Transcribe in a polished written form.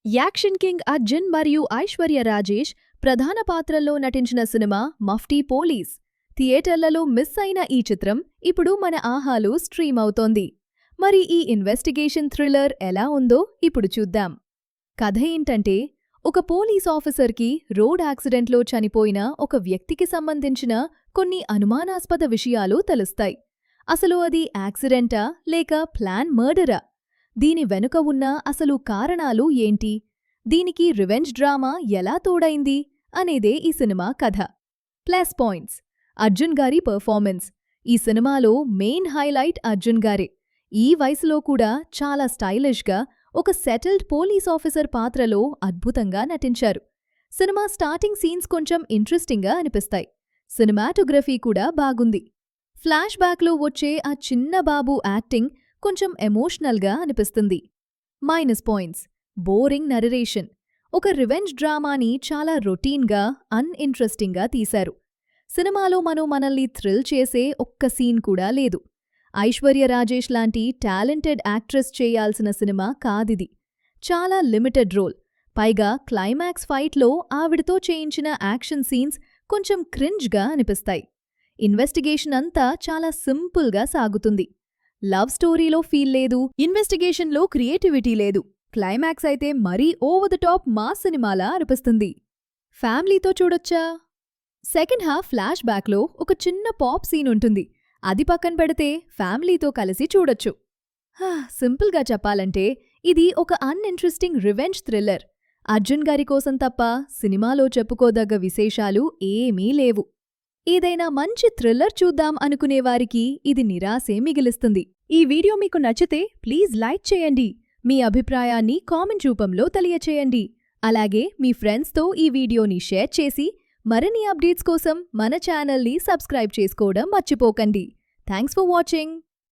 Action king Arjun మరియు ఐశ్వర్య రాజేష్ ప్రధాన పాత్రల్లో నటించిన సినిమా మఫ్టీ పోలీస్. థియేటర్లలో మిస్ అయిన ఈ చిత్రం ఇప్పుడు మన ఆహాలో స్ట్రీమ్ అవుతోంది. మరి ఈ ఇన్వెస్టిగేషన్ థ్రిల్లర్ ఎలా ఉందో ఇప్పుడు చూద్దాం. కథ ఏంటంటే, ఒక పోలీస్ ఆఫీసర్కి రోడ్ యాక్సిడెంట్లో చనిపోయిన ఒక వ్యక్తికి సంబంధించిన కొన్ని అనుమానాస్పద విషయాలు తెలుస్తాయి. అసలు అది యాక్సిడెంటా లేక ప్లాన్ మర్డరా? దీని వెనుక ఉన్న అసలు కారణాలు ఏంటి? దీనికి రివెంజ్ డ్రామా ఎలా తోడైంది అనేదే ఈ సినిమా కథ. ప్లస్ పాయింట్స్: అర్జున్ గారి పర్ఫార్మెన్స్. ఈ సినిమాలో మెయిన్ హైలైట్ అర్జున్ గారే. ఈ వయసులో కూడా చాలా స్టైలిష్గా ఒక సెటిల్డ్ పోలీస్ ఆఫీసర్ పాత్రలో అద్భుతంగా నటించారు. సినిమా స్టార్టింగ్ సీన్స్ కొంచెం ఇంట్రెస్టింగ్గా అనిపిస్తాయి. సినిమాటోగ్రఫీ కూడా బాగుంది. ఫ్లాష్ బ్యాక్లో వచ్చే ఆ చిన్న బాబు యాక్టింగ్ కొంచెం ఎమోషనల్గా అనిపిస్తుంది. Minus points: boring narration. ఒక రివెంజ్ డ్రామాని చాలా రొటీన్గా, అన్ఇంట్రెస్టింగ్గా తీశారు. సినిమాలో మనల్ని థ్రిల్ చేసే ఒక్క సీన్ కూడా లేదు. ఐశ్వర్య రాజేష్ లాంటి టాలెంటెడ్ యాక్ట్రెస్ చేయాల్సిన సినిమా కాదిది. చాలా లిమిటెడ్ రోల్. పైగా క్లైమాక్స్ ఫైట్లో ఆవిడతో చేయించిన యాక్షన్ సీన్స్ కొంచెం క్రింజ్గా అనిపిస్తాయి. ఇన్వెస్టిగేషన్ అంతా చాలా సింపుల్గా సాగుతుంది. లవ్ స్టోరీలో ఫీల్ లేదు, ఇన్వెస్టిగేషన్లో క్రియేటివిటీ లేదు. క్లైమాక్స్ అయితే మరీ ఓవర్ ద టాప్ మాస్ సినిమాలా అనిపిస్తుంది. ఫ్యామిలీతో చూడొచ్చా? సెకండ్ హాఫ్ ఫ్లాష్ బ్యాక్లో ఒక చిన్న పాప్ సీన్ ఉంటుంది. అది పక్కన పెడితే ఫ్యామిలీతో కలిసి చూడొచ్చు. సింపుల్గా చెప్పాలంటే ఇది ఒక అన్ఇంట్రెస్టింగ్ రివెంజ్ థ్రిల్లర్. అర్జున్ గారి కోసం తప్ప సినిమాలో చెప్పుకోదగ్గ విశేషాలు ఏమీ లేవు. ఏదైనా మంచి థ్రిల్లర్ చూద్దాం అనుకునేవారికి ఇది నిరాశే మిగిలిస్తుంది. ఈ వీడియో మీకు నచ్చితే ప్లీజ్ లైక్ చేయండి. మీ అభిప్రాయాన్ని కామెంట్ రూపంలో తెలియచేయండి. అలాగే మీ ఫ్రెండ్స్తో ఈ వీడియోని షేర్ చేసి మరిన్ని అప్డేట్స్ కోసం మన ఛానల్ని సబ్స్క్రైబ్ చేసుకోవడం మర్చిపోకండి. Thanks for watching.